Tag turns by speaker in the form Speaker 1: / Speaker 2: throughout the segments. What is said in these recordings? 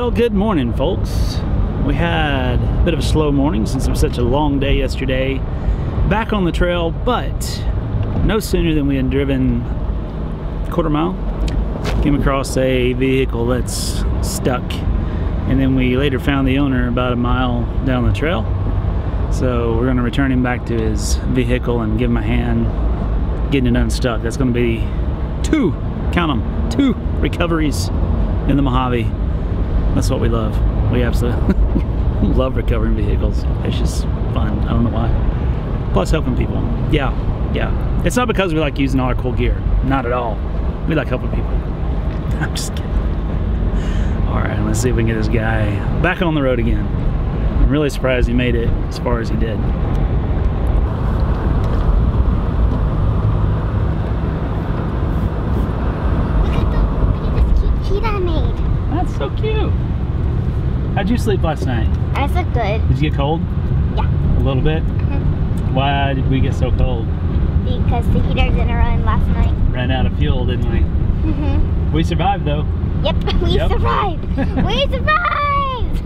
Speaker 1: Well, good morning, folks. We had a bit of a slow morning since it was such a long day yesterday. Back on the trail, but no sooner than we had driven a quarter mile, came across a vehicle that's stuck, and then we later found the owner about a mile down the trail. So we're going to return him back to his vehicle and give him a hand getting it unstuck. That's going to be two, count them, 2 recoveries in the Mojave. That's what we love. We absolutely love recovering vehicles. It's just fun. I don't know why. Plus helping people. Yeah. It's not because we like using all our cool gear. Not at all. We like helping people. I'm just kidding. Alright, let's see if we can get this guy back on the road again. I'm really surprised he made it as far as he did.
Speaker 2: Look at the sheet I made.
Speaker 1: That's so cute. How'd you sleep last night?
Speaker 2: I slept good.
Speaker 1: Did you get cold?
Speaker 2: Yeah.
Speaker 1: A little bit? Why did we get so cold?
Speaker 2: Because the heater didn't run last night.
Speaker 1: Ran out of fuel, didn't we? We survived though.
Speaker 2: Yep, we survived. We survived!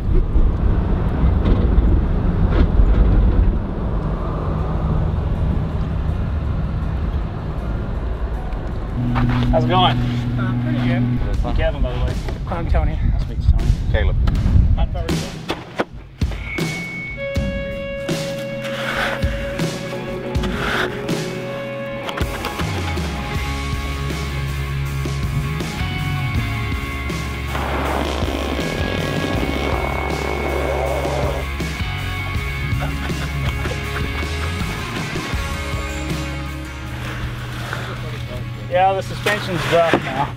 Speaker 1: How's it going?
Speaker 3: Pretty good.
Speaker 1: I'm Kevin, by the way.
Speaker 3: I'm Tony.
Speaker 1: Nice to meet you, Tony.
Speaker 4: Caleb.
Speaker 3: I'm Tony.
Speaker 1: Yeah, the suspension's rough now.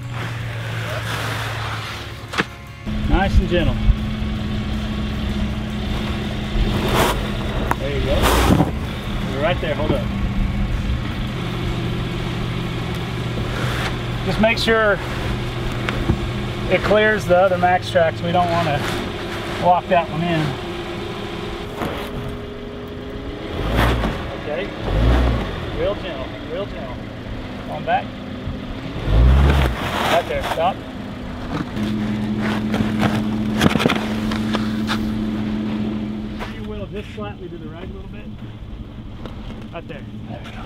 Speaker 1: Nice and gentle. There you go. You're right there, hold up. Just make sure it clears the other max tracks. We don't want to lock that one in. Okay. Real gentle, real gentle. On back. Right there, stop. Your wheel just slightly to the right a little bit. Right there. There we go.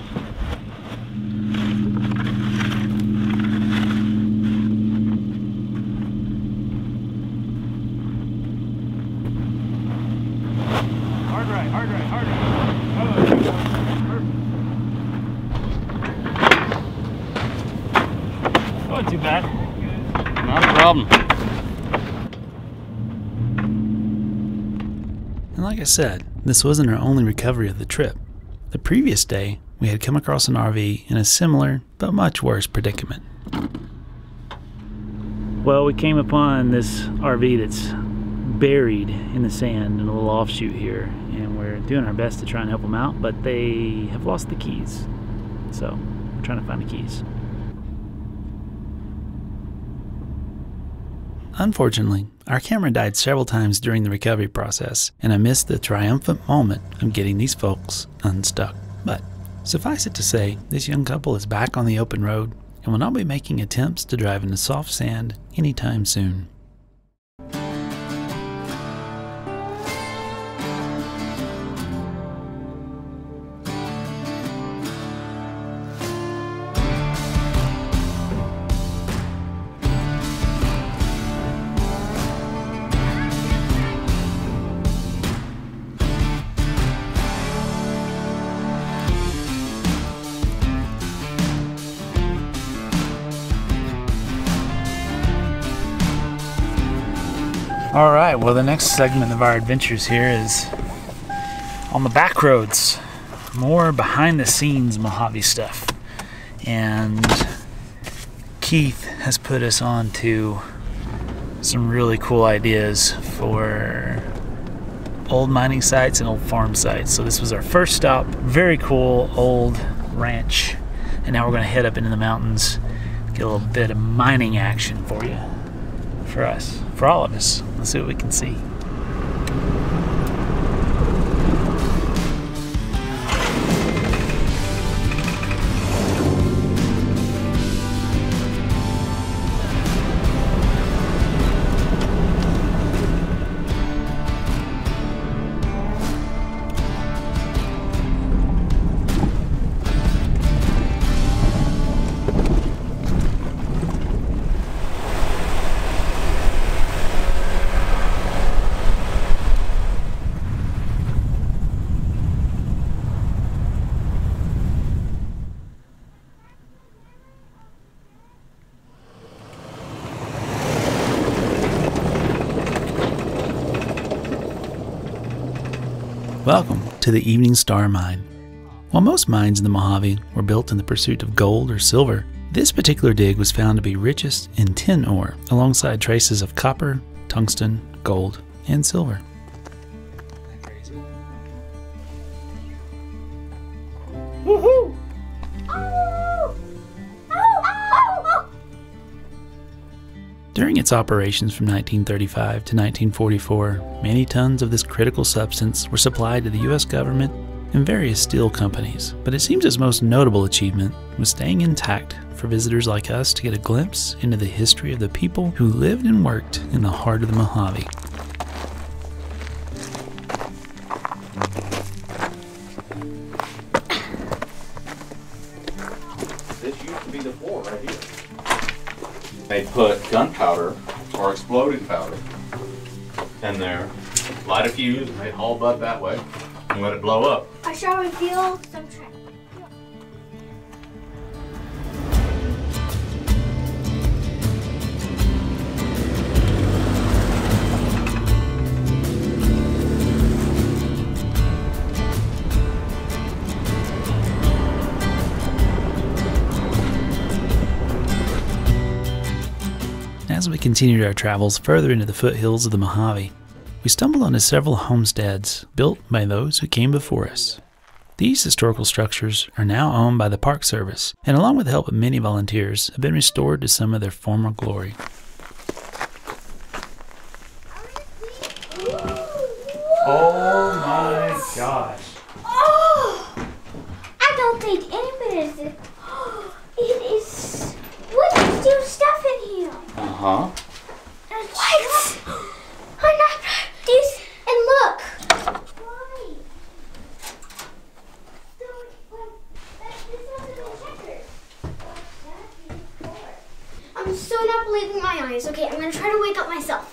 Speaker 1: Hard right, hard right, hard right. Oh, there we go. Perfect. Not too bad.
Speaker 4: Not a problem.
Speaker 1: And like I said, this wasn't our only recovery of the trip. The previous day, we had come across an RV in a similar but much worse predicament. Well, we came upon this RV that's buried in the sand in a little offshoot here, and we're doing our best to try and help them out, but they have lost the keys. So, we're trying to find the keys. Unfortunately, our camera died several times during the recovery process, and I missed the triumphant moment of getting these folks unstuck. But suffice it to say, this young couple is back on the open road and will not be making attempts to drive into soft sand anytime soon. Alright, well the next segment of our adventures here is on the back roads. More behind the scenes Mojave stuff. And Keith has put us on to some really cool ideas for old mining sites and old farm sites. So this was our first stop, very cool old ranch. And now we're going to head up into the mountains, get a little bit of mining action for you. For us, for all of us. Let's see what we can see. Welcome to the Evening Star Mine. While most mines in the Mojave were built in the pursuit of gold or silver, this particular dig was found to be richest in tin ore, alongside traces of copper, tungsten, gold, and silver.
Speaker 2: Woohoo! Oh! Oh!
Speaker 1: During its operations from 1935 to 1944, many tons of this critical substance were supplied to the U.S. government and various steel companies, but it seems its most notable achievement was staying intact for visitors like us to get a glimpse into the history of the people who lived and worked in the heart of the Mojave.
Speaker 4: This used to be the floor right here. They put gunpowder or exploding powder in there, light a fuse, and they'd haul butt that way and let it blow up.
Speaker 2: I shall reveal some tricks.
Speaker 1: As we continued our travels further into the foothills of the Mojave, we stumbled onto several homesteads built by those who came before us. These historical structures are now owned by the Park Service, and along with the help of many volunteers, have been restored to some of their former glory.
Speaker 3: Oh my gosh.
Speaker 2: Oh! I don't think anybody is it. It is. What is new stuff in here?
Speaker 4: Uh-huh.
Speaker 2: What? I'm not. This and look. Why? I'm so not believing my eyes. Okay, I'm gonna try to wake up myself.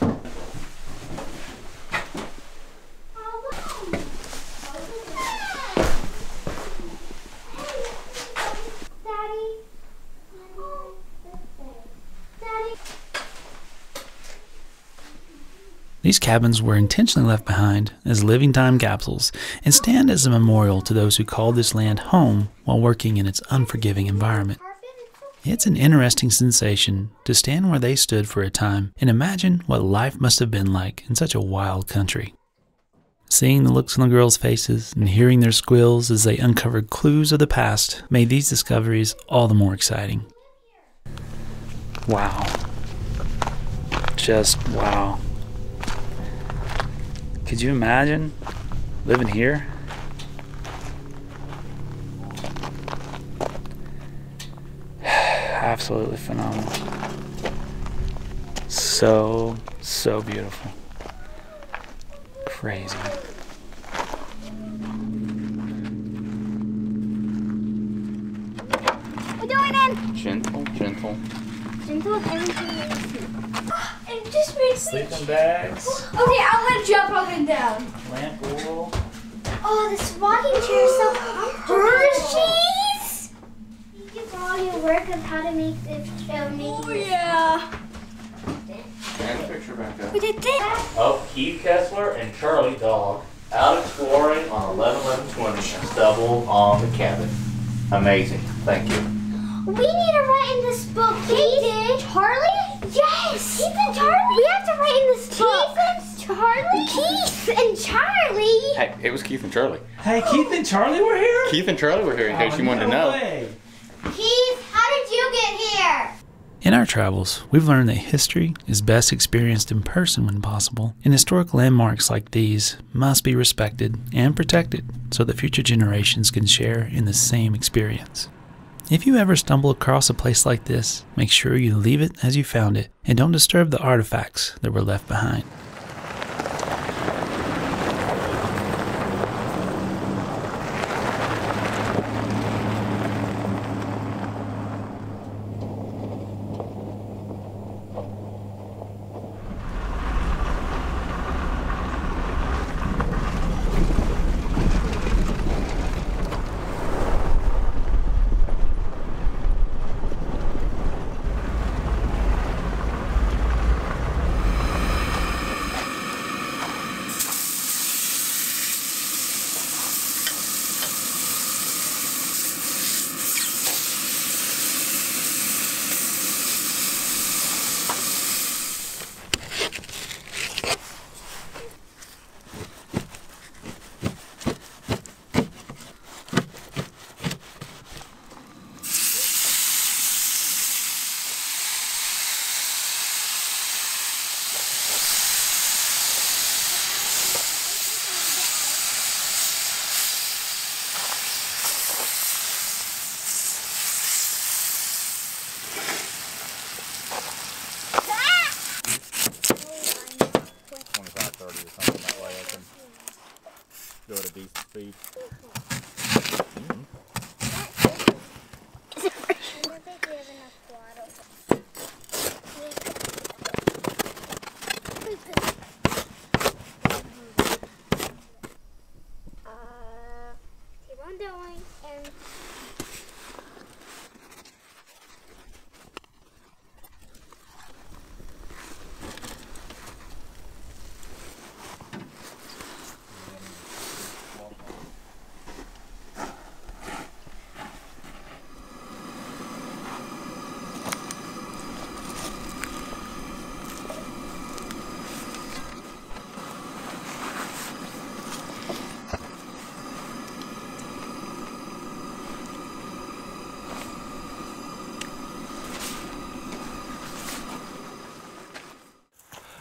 Speaker 1: These cabins were intentionally left behind as living time capsules and stand as a memorial to those who called this land home while working in its unforgiving environment. It's an interesting sensation to stand where they stood for a time and imagine what life must have been like in such a wild country. Seeing the looks on the girls' faces and hearing their squeals as they uncovered clues of the past made these discoveries all the more exciting. Wow. Just wow. Could you imagine living here? Absolutely phenomenal. So beautiful. Crazy.
Speaker 2: We're going in.
Speaker 4: Gentle, gentle.
Speaker 2: Gentle with everything. It just makes me.
Speaker 3: Sleeping bags,
Speaker 2: Okay, I'm gonna jump up and down.
Speaker 3: lamp oil.
Speaker 2: Oh, this rocking chair is so comfortable. Hershey's! You give all your work of how to make this yeah.
Speaker 4: And a picture back up.
Speaker 2: We did this.
Speaker 5: Of Keith Kessler and Charlie Dog out exploring on 11/11/20. Stumbled on the cabin. Amazing. Thank you.
Speaker 2: We need to write in this book. Keith, Charlie? Yes. Keith and Charlie? We have to write in this book. Keith and Charlie? Keith and Charlie?
Speaker 4: Hey, it was Keith and Charlie.
Speaker 3: Hey, Keith and Charlie were here?
Speaker 4: Keith and Charlie were here in case you wanted to know.
Speaker 3: Way.
Speaker 2: Keith, how did you get here?
Speaker 1: In our travels, we've learned that history is best experienced in person when possible, and historic landmarks like these must be respected and protected so that future generations can share in the same experience. If you ever stumble across a place like this, make sure you leave it as you found it and don't disturb the artifacts that were left behind.
Speaker 4: Go at a decent speed.
Speaker 2: Keep on going and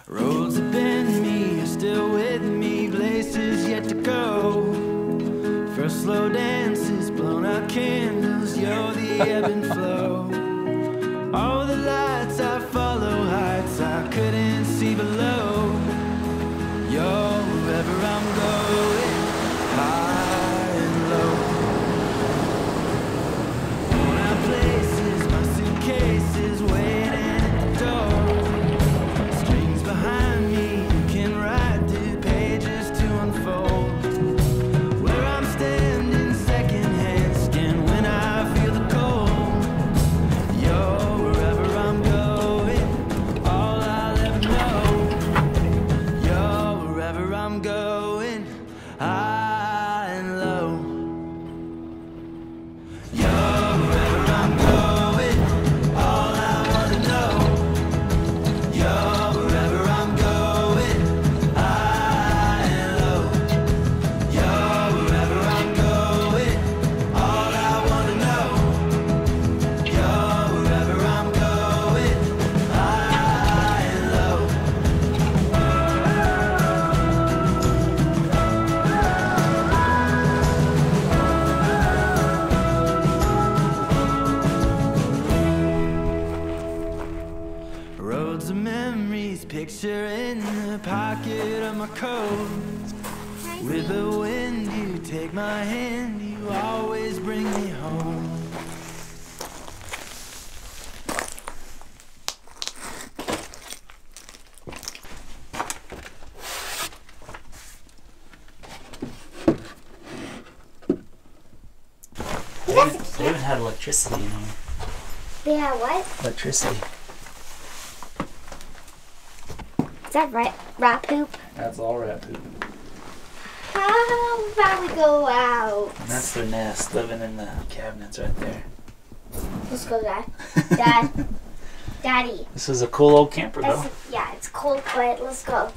Speaker 6: Roads have been me, you're still with me, places yet to go. First slow dances, blown out candles, you're the ebb and flow. All the lights I follow, heights I couldn't see below. You're wherever I'm going, high and low. Worn out places, my suitcases waiting at the door. Behind me, you can write the pages to unfold. Where I'm standing, secondhand skin when I feel the cold. You're wherever I'm going, all I'll ever know. You're wherever I'm going, high and low. You're wherever I'm going, all I wanna know. You're roads of memories, picture in the pocket of my coat. With the wind, you take my hand, you always bring me home.
Speaker 1: They even had electricity in here.
Speaker 2: they have what?
Speaker 1: Electricity.
Speaker 2: Is that rat poop?
Speaker 1: That's all rat poop.
Speaker 2: How about we go out?
Speaker 1: And that's their nest, living in the cabinets right there.
Speaker 2: Let's go, Dad. Dad. Daddy.
Speaker 1: This is a cool old camper, though.
Speaker 2: Yeah, it's cold, but let's go.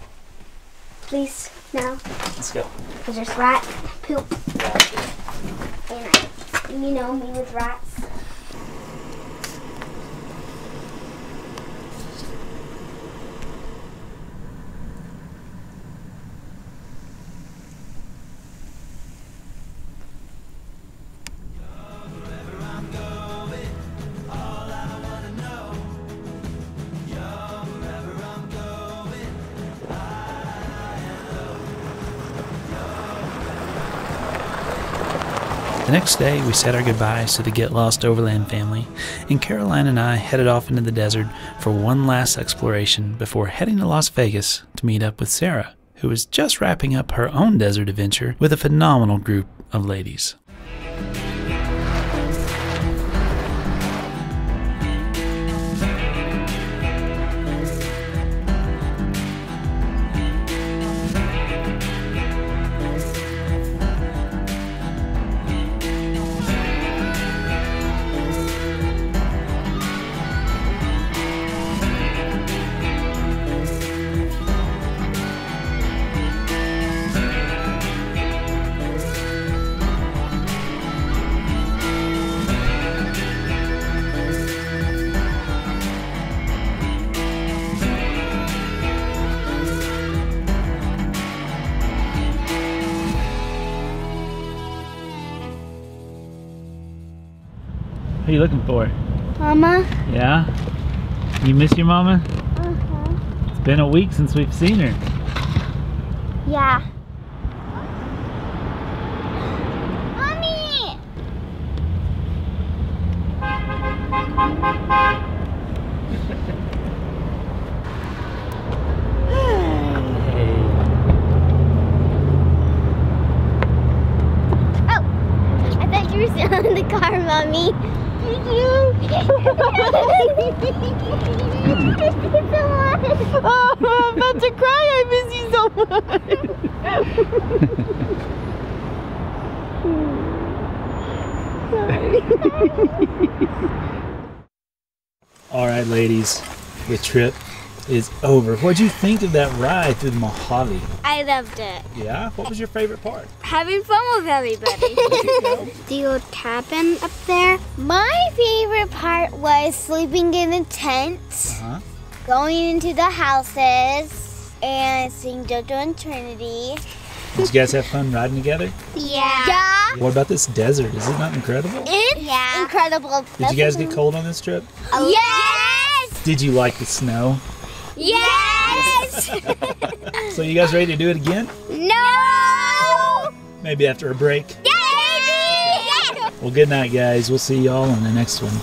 Speaker 2: Please, now.
Speaker 1: Let's go.
Speaker 2: Because there's rat poop. And you know me with rats.
Speaker 1: The next day, we said our goodbyes to the Get Lost Overland family, and Caroline and I headed off into the desert for one last exploration before heading to Las Vegas to meet up with Sarah, who was just wrapping up her own desert adventure with a phenomenal group of ladies. What are you looking for?
Speaker 2: Mama?
Speaker 1: Yeah? You miss your mama?
Speaker 2: Uh-huh.
Speaker 1: It's been a week since we've seen her.
Speaker 2: Yeah. I thought you were still in the car, Mommy.
Speaker 7: Oh, I'm about to cry. I miss you so much.
Speaker 1: All right, ladies, the trip is over. What'd you think of that ride through the Mojave?
Speaker 2: I loved it.
Speaker 1: Yeah? What was your favorite part?
Speaker 2: Having fun with everybody. Do you cabin up there? My favorite part was sleeping in the tent, going into the houses, and seeing JoJo and Trinity.
Speaker 1: Did you guys have fun riding together?
Speaker 2: Yeah.
Speaker 1: What about this desert? Is it not incredible?
Speaker 2: It's incredible.
Speaker 1: Did you guys get cold on this trip?
Speaker 2: Yes!
Speaker 1: Did you like the snow?
Speaker 2: Yes!
Speaker 1: So you guys ready to do it again?
Speaker 2: No!
Speaker 1: Maybe after a break?
Speaker 2: Yay!
Speaker 1: Well, good night, guys. We'll see y'all on the next one.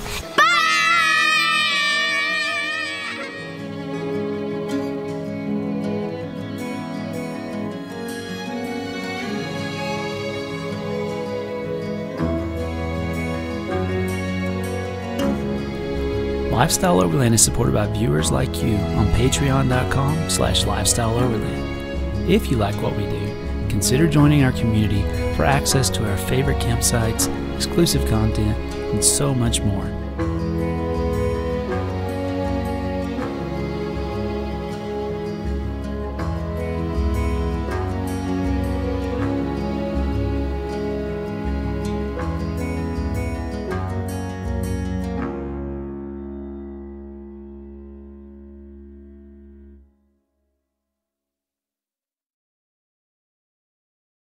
Speaker 1: Lifestyle Overland is supported by viewers like you on patreon.com/lifestyleoverland. If you like what we do, consider joining our community for access to our favorite campsites, exclusive content, and so much more.